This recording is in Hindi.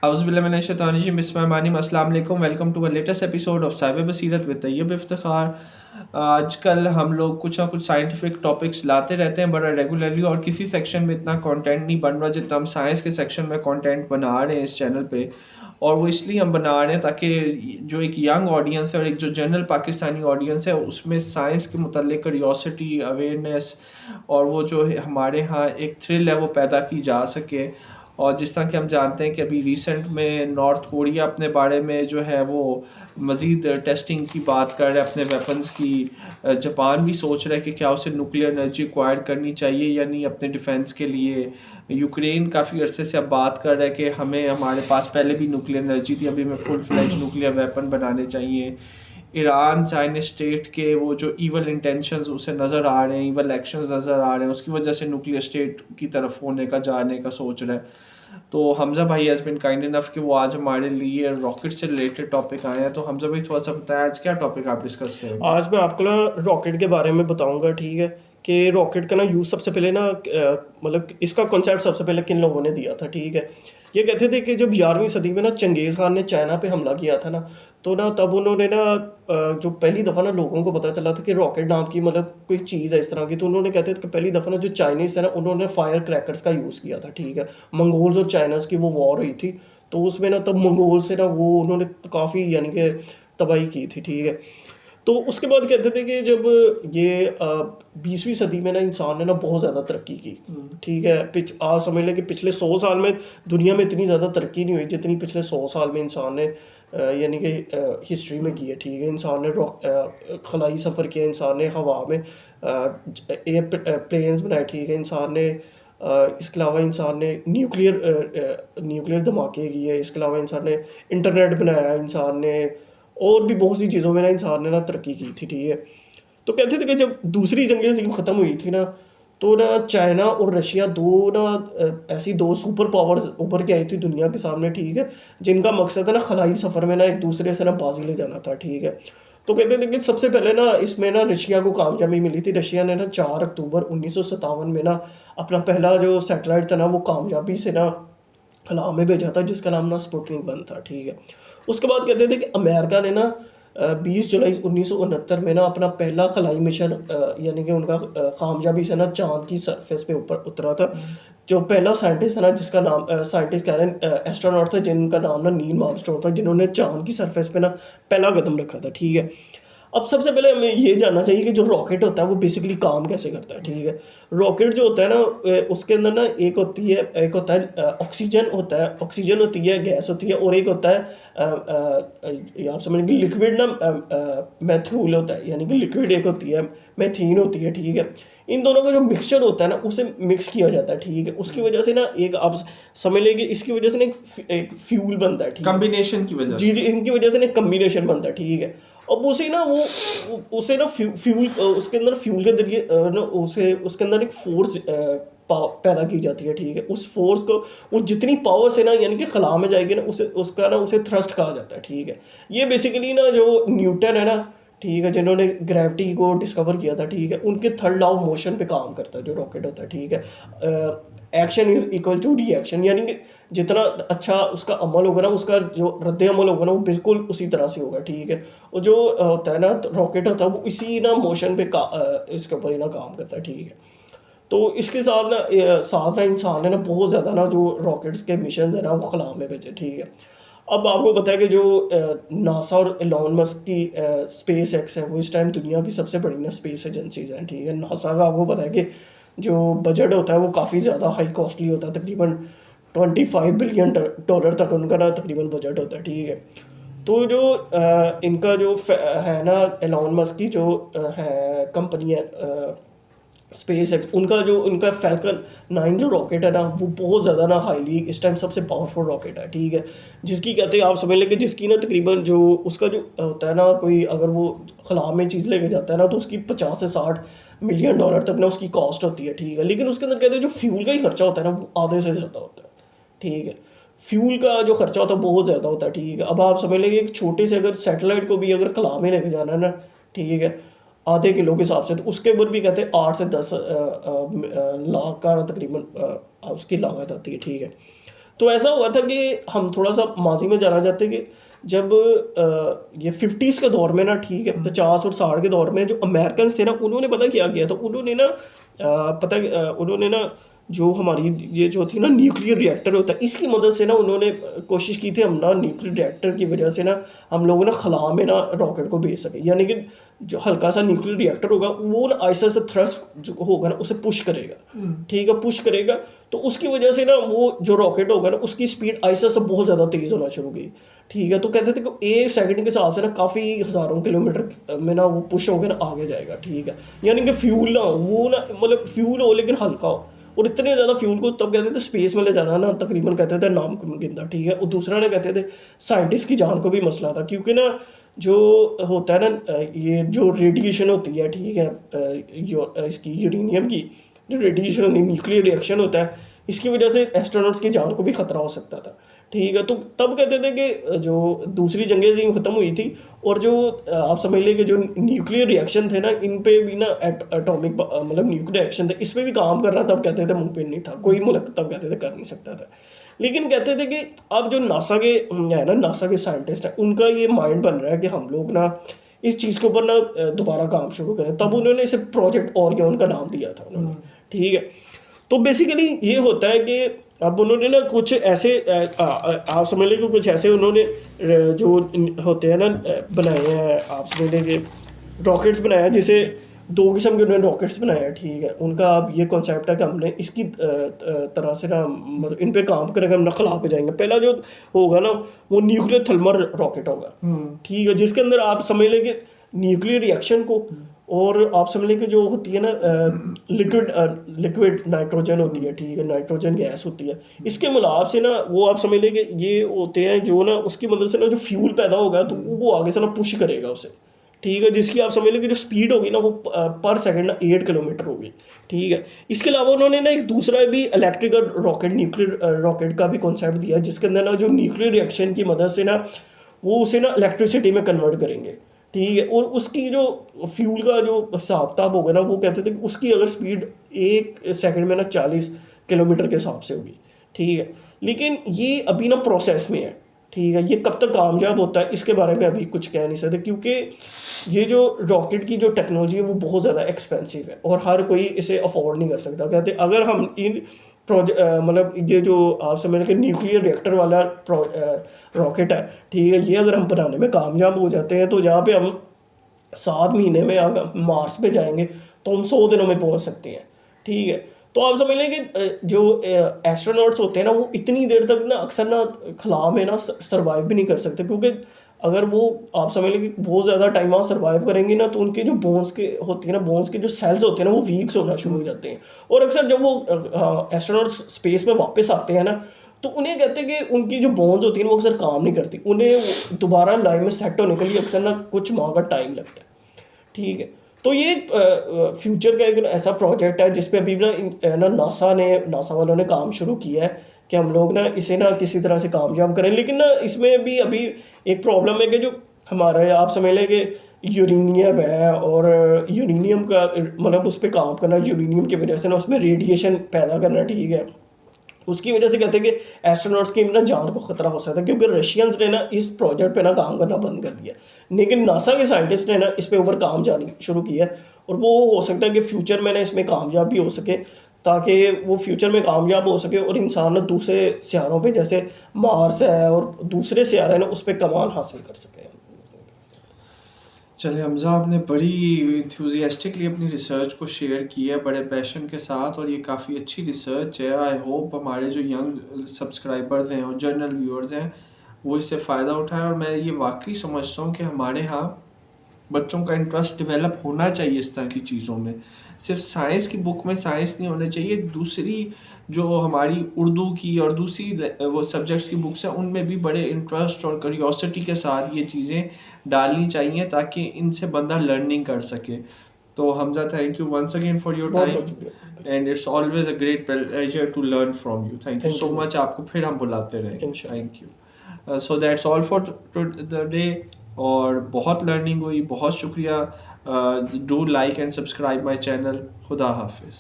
औज़ुबिल्लाहि बिस्मिल्लाहिर्रहमानिर्रहीम अस्सलाम वालेकुम। Welcome to a latest episode of cyber Baseerat with Tayyab Iftikhar. आजकल हम लोग कुछ ना कुछ साइंटिफिक टॉपिक्स लाते रहते हैं बड़ा रेगुलरली, और किसी सेक्शन में इतना कंटेंट नहीं बन रहा जितना हम साइंस के सेक्शन में कंटेंट बना रहे हैं इस चैनल पे। और वो इसलिए हम बना रहे हैं ताकि जो एक यंग ऑडियंस है और एक जो जनरल पाकिस्तानी ऑडियंस है उसमें साइंस के मुतालिक क्यूरियोसिटी, अवेयरनेस और वो जो है हमारे यहाँ एक थ्रिल है वो पैदा की जा सके। और जिस तरह कि हम जानते हैं कि अभी रिसेंट में नॉर्थ कोरिया अपने बारे में जो है वो मज़ीद टेस्टिंग की बात कर रहा है अपने वेपन्स की। जापान भी सोच रहा है कि क्या उसे न्यूक्लियर एनर्जी एक्वायर करनी चाहिए या नहीं अपने डिफेंस के लिए। यूक्रेन काफ़ी अरसे से अब बात कर रहा है कि हमें, हमारे पास पहले भी न्यूक्लियर एनर्जी थी, अभी हमें फुल फ्लैज न्यूक्लियर वेपन बनाने चाहिए। ईरान चाइना स्टेट के वो जो ईवल इंटेंशंस उसे नज़र आ रहे हैं, ईवल एक्शंस नज़र आ रहे हैं, उसकी वजह से न्यूक्लियर स्टेट की तरफ होने का, जाने का सोच रहा है। तो हमज़ा भाई हैज़ बिन काइंड इनफ कि वो आज हमारे लिए रॉकेट से रिलेटेड टॉपिक आए हैं। तो हमज़ा भाई थोड़ा सा बताया आज क्या टॉपिक आप डिस्कस करेंगे। आज मैं आपको ना रॉकेट के बारे में बताऊंगा, ठीक है। कि रॉकेट का ना यूज़ सबसे पहले ना मतलब इसका कॉन्सेप्ट सबसे पहले किन लोगों ने दिया था, ठीक है। ये कहते थे कि जब 11वीं सदी में ना चंगेज़ खान ने चाइना पे हमला किया था ना, तो ना तब उन्होंने ना जो पहली दफ़ा ना लोगों को पता चला था कि रॉकेट नाम की मतलब कोई चीज़ है इस तरह की, तो उन्होंने कहते थे कि पहली दफ़ा ना जो चाइनीज़ थे ना उन्होंने फायर क्रैकर्स का यूज़ किया था, ठीक है। मंगोल्स और चाइनाज़ की वो वॉर हुई थी, तो उसमें ना तब मंगोल से ना वो उन्होंने काफ़ी यानी कि तबाही की थी, ठीक है। तो उसके बाद कहते थे कि जब ये 20वीं सदी में ना इंसान ने ना बहुत ज़्यादा तरक्की की, ठीक है। आज समझ लें कि पिछले 100 साल में दुनिया में इतनी ज़्यादा तरक्की नहीं हुई जितनी पिछले 100 साल में इंसान ने यानी कि हिस्ट्री में की है, ठीक है। इंसान ने खलाई सफ़र किया, इंसान ने हवा में एयर प्लेन्स बनाए, ठीक है। इंसान ने इसके अलावा इंसान ने न्यूक्लियर धमाके किए, इसके अलावा इंसान ने इंटरनेट बनाया, इंसान ने और भी बहुत सी चीज़ों में ना इंसान ने ना तरक्की की थी, ठीक है। तो कहते थे कि जब दूसरी जंग अज़ीम ख़त्म हुई थी ना, तो ना चाइना और रशिया दो ना ऐसी दो सुपर पावर्स उभर के आई थी दुनिया के सामने, ठीक है। जिनका मकसद है ना खलाई सफ़र में ना एक दूसरे से ना बाजी ले जाना था, ठीक है। तो कहते थे कि सबसे पहले ना इसमें ना रशिया को कामयाबी मिली थी। रशिया ने ना 4 अक्टूबर 1957 में ना अपना पहला जो सैटेलाइट था ना वो कामयाबी से ना खला में भेजा था, जिसका नाम ना स्पुतनिक 1 था, ठीक है। उसके बाद कहते थे कि अमेरिका ने ना 20 जुलाई 1969 में ना अपना पहला खलाई मिशन यानी कि उनका कामयाबी से ना चाँद की सरफेस पे ऊपर उतरा था। जो पहला साइंटिस्ट था ना जिसका नाम साइंटिस्ट कह रहे हैं एस्ट्रोनॉट था जिनका नाम ना नील आर्मस्ट्रांग था, जिन्होंने चाँद की सरफेस पे ना पहला कदम रखा था, ठीक है। अब सबसे पहले हमें ये जानना चाहिए कि जो रॉकेट होता है वो बेसिकली काम कैसे करता है, ठीक है। रॉकेट जो होता है ना उसके अंदर ना एक होता है ऑक्सीजन होता है, ऑक्सीजन होती है, गैस होती है, और एक होता है ये आप समझ लीजिए लिक्विड ना मेथ्यूल होता है, यानी कि लिक्विड एक होती है, मेथीन होती है, ठीक है। इन दोनों का जो मिक्सचर होता है ना उसे मिक्स किया जाता है, ठीक है। उसकी वजह से ना एक आप समझ लीजिए इसकी वजह से ना एक फ्यूल बनता है, ठीक है। कम्बिनेशन की वजह जी से। जी, इनकी वजह से ना कम्बिनेशन बनता है, ठीक है। अब उसे ना उसे ना फ्यूल उसके अंदर फ्यूल के जरिए ना उसे उसके अंदर एक फोर्स पैदा की जाती है, ठीक है। उस फोर्स को वो जितनी पावर से ना यानी कि खला में जाएगी ना उसे थ्रस्ट कहा जाता है, ठीक है। ये बेसिकली ना जो न्यूटन है ना, ठीक है, जिन्होंने ग्रेविटी को डिस्कवर किया था, ठीक है, उनके थर्ड लॉ ऑफ मोशन पे काम करता है जो रॉकेट होता है, ठीक है। Action is equal to reaction, यानी कि जितना अच्छा उसका अमल होगा ना उसका जो रद्द अमल होगा ना वो बिल्कुल उसी तरह से होगा, ठीक है। और जो होता है ना रॉकेट होता है वो इसी ना मोशन पे इसके ऊपर ही ना काम करता है, ठीक है। तो इसके साथ ना इंसान ने ना बहुत ज़्यादा ना जो रॉकेट्स के मिशन है ना वो खला में भेजे, ठीक है। अब आपको पता है कि जो नासा और एलोन मस्क की स्पेस एक्स है वो इस टाइम दुनिया की सबसे बड़ी ना स्पेस एजेंसीज हैं, ठीक है। नासा का आपको पता है कि जो बजट होता है वो काफ़ी ज़्यादा हाई कॉस्टली होता है, तकरीबन 25 बिलियन डॉलर तक उनका ना तकरीबन बजट होता है, ठीक है। तो जो इनका जो है ना एलोन मस्क की जो है कंपनी है स्पेस एक्स, उनका फैल्कन 9 जो रॉकेट है ना वो बहुत ज़्यादा ना हाईली इस टाइम सबसे पावरफुल रॉकेट है, ठीक है। जिसकी कहते हैं आप समझ लें कि जिसकी ना तकरीबन जो उसका जो होता है ना कोई अगर वो खला में चीज़ लेके जाता है ना तो उसकी 50 से 60 मिलियन डॉलर तक ना उसकी कॉस्ट होती है, ठीक है। लेकिन उसके अंदर कहते हैं जो फ्यूल का ही खर्चा होता है ना वो आधे से ज़्यादा होता है, ठीक है। फ्यूल का जो खर्चा होता है बहुत ज़्यादा होता है, ठीक है। अब आप समझ लेंगे एक छोटे से अगर सैटेलाइट को भी अगर कला में लेके जाना है ना, ठीक है, आधे किलो के हिसाब से, तो उसके ऊपर भी कहते हैं 8 से 10 लाख का तकरीबन उसकी लागत आती है, ठीक है। तो ऐसा हुआ था कि हम थोड़ा सा माजी में जाना चाहते कि जब ये 50s के दौर में ना, ठीक है, 50 और 60 के दौर में जो अमेरिकन थे ना, उन्होंने पता क्या किया था, उन्होंने ना उन्होंने ना जो हमारी ये जो थी ना न्यूक्लियर रिएक्टर होता है, इसकी मदद से ना उन्होंने कोशिश की थी हम ना न्यूक्लियर रिएक्टर की वजह से ना हम लोग ना खला में ना रॉकेट को भेज सके, यानी कि जो हल्का सा न्यूक्लियर रिएक्टर होगा वो ना आहिस्ता से थ्रस्ट जो होगा ना उसे पुश करेगा, ठीक है, पुश करेगा, तो उसकी वजह से ना वो जो रॉकेट होगा ना उसकी स्पीड आहिस्ता से बहुत ज़्यादा तेज़ होना शुरू हुई, ठीक है। तो कहते थे कि 1 सेकंड के हिसाब से ना काफ़ी हज़ारों किलोमीटर में ना वो पुश होकर ना आगे जाएगा, ठीक है। यानी कि फ्यूल ना वो ना मतलब फ्यूल हो लेकिन हल्का हो, और इतने ज़्यादा फ्यूल को तब कहते थे स्पेस में ले जाना ना तकरीबन कहते थे नामुमकिन था, ठीक है। और दूसरा ने कहते थे साइंटिस्ट की जान को भी मसला था, क्योंकि ना जो होता है ना ये जो रेडिएशन होती है, ठीक है, इसकी यूरेनियम की जो रेडिएशन होती है, न्यूक्लियर रिएक्शन होता है, इसकी वजह से एस्ट्रोनॉट्स की जान को भी खतरा हो सकता था, ठीक है। तो तब कहते थे कि जो दूसरी जंग अज़ीम ख़त्म हुई थी और जो आप समझ लें कि जो न्यूक्लियर रिएक्शन थे ना, इन पे भी ना एटॉमिक मतलब न्यूक्लियर रिएक्शन थे, इस पे भी काम करना तब कहते थे मुमकिन नहीं था, कोई मुल्क तब कहते थे कर नहीं सकता था। लेकिन कहते थे कि अब जो नासा के है ना, नासा के साइंटिस्ट हैं, उनका ये माइंड बन रहा है कि हम लोग ना इस चीज़ के ऊपर ना दोबारा काम शुरू करें। तब उन्होंने इसे प्रोजेक्ट ऑरियन का नाम दिया था उन्होंने, ठीक है। तो बेसिकली ये होता है कि अब उन्होंने ना कुछ ऐसे आप समझ लें कि कुछ ऐसे उन्होंने जो होते हैं ना बनाए हैं, आप समझ लें कि रॉकेट्स बनाए हैं, जिसे 2 किस्म के उन्होंने रॉकेट्स बनाए हैं, ठीक है। उनका अब ये कॉन्सेप्ट है कि हमने इसकी तरह से ना मतलब इन पे काम करेंगे, हम नखला पे जाएंगे। पहला जो होगा ना वो न्यूक्लियर थर्मल रॉकेट होगा, ठीक है, जिसके अंदर आप समझ लें कि न्यूक्लियर रिएक्शन को और आप समझ लें कि जो होती है ना लिक्विड नाइट्रोजन होती है, ठीक है, नाइट्रोजन गैस होती है, इसके मिलाप से ना वो आप समझ लें कि ये होते हैं जो ना उसकी मदद से ना जो फ्यूल पैदा होगा तो वो आगे से ना पुश करेगा उसे, ठीक है, जिसकी आप समझ लें कि जो स्पीड होगी ना वो पर सेकंड ना 8 किलोमीटर होगी, ठीक है। इसके अलावा उन्होंने ना एक दूसरा भी इलेक्ट्रिकल रॉकेट न्यूक्लियर रॉकेट का भी कॉन्सेप्ट दिया, जिसके अंदर ना जो न्यूक्लियर रिएक्शन की मदद से ना वो उसे ना इलेक्ट्रिसिटी में कन्वर्ट करेंगे, ठीक है। और उसकी जो फ्यूल का जो हिसाब किताब होगा ना वो कहते थे कि उसकी अगर स्पीड 1 सेकंड में ना 40 किलोमीटर के हिसाब से होगी, ठीक है। लेकिन ये अभी ना प्रोसेस में है, ठीक है, ये कब तक कामयाब होता है इसके बारे में अभी कुछ कह नहीं सकते, क्योंकि ये जो रॉकेट की जो टेक्नोलॉजी है वो बहुत ज़्यादा एक्सपेंसिव है और हर कोई इसे अफोर्ड नहीं कर सकता। कहते अगर हम इन मतलब ये जो आप समझ कि न्यूक्लियर रिएक्टर वाला रॉकेट है, ठीक है, ये अगर हम बनाने में कामयाब हो जाते हैं तो जहाँ पे हम 7 महीने में अगर मार्स पे जाएंगे तो हम 100 दिनों में पहुँच सकते हैं, ठीक है। तो आप समझ लें कि जो एस्ट्रोनॉट्स होते हैं ना वो इतनी देर तक ना अक्सर ना खला में ना सर्वाइव भी नहीं कर सकते, क्योंकि अगर वो आप समझ लें कि बहुत ज़्यादा टाइम वहाँ सर्वाइव करेंगे ना तो उनके जो बोन्स के होती है ना, बोन्स के जो सेल्स होते हैं ना वो वीक्स होना शुरू हो जाते हैं। और अक्सर जब वो एस्ट्रोनॉट्स स्पेस में वापस आते हैं ना तो उन्हें कहते हैं कि उनकी जो बोन्स होती है ना वो अक्सर काम नहीं करती, उन्हें दोबारा लाइफ में सेट होने के लिए अक्सर ना कुछ माह का टाइम लगता है, ठीक है। तो ये फ्यूचर का एक ऐसा प्रोजेक्ट है जिसपे अभी ना नासा वालों ने काम शुरू किया है कि हम लोग ना इसे ना किसी तरह से कामयाब करें। लेकिन ना इसमें भी अभी एक प्रॉब्लम है कि जो हमारे आप समझ लें कि यूरेनियम है और यूरेनियम का मतलब उस पर काम करना, यूरेनियम की वजह से ना उसमें रेडिएशन पैदा करना, ठीक है, उसकी वजह से कहते हैं कि एस्ट्रोनॉट्स की ना जान को खतरा हो सकता है, क्योंकि रशियंस ने ना इस प्रोजेक्ट पे ना काम करना बंद कर दिया, लेकिन नासा के साइंटिस्ट ने ना इस पे ऊपर काम जारी शुरू किया है। और वो हो सकता है कि फ्यूचर में ना इसमें कामयाब भी हो सके, ताकि वो फ्यूचर में कामयाब हो सके और इंसान ना दूसरे सियारों पे जैसे मार्स है और दूसरे सियारे ना उस पर कमाल हासिल कर सके। चलिए हमज़ा, आपने बड़ी इंथ्यूजियास्टिकली अपनी रिसर्च को शेयर किया है बड़े पैशन के साथ, और ये काफ़ी अच्छी रिसर्च है। आई होप हमारे जो यंग सब्सक्राइबर्स हैं और जनरल व्यूअर्स हैं वो इससे फ़ायदा उठाएं। और मैं ये वाकई समझता हूँ कि हमारे यहाँ बच्चों का इंटरेस्ट डेवलप होना चाहिए इस तरह की चीज़ों में। सिर्फ साइंस की बुक में साइंस नहीं होने चाहिए, दूसरी जो हमारी उर्दू की और दूसरी वो सब्जेक्ट्स की बुक्स हैं उनमें भी बड़े इंटरेस्ट और क्यूरियोसिटी के साथ ये चीज़ें डालनी चाहिए ताकि इनसे बंदा लर्निंग कर सके। तो Hamza, thank you once again for your time and it's always a great pleasure to learn from you. Thank you so much. आपको फिर हम बुलाते रहेंगे। Thank you. So that's all for the day. और बहुत लर्निंग हुई, बहुत शुक्रिया। Do like and subscribe my channel. खुदा हाफिज़।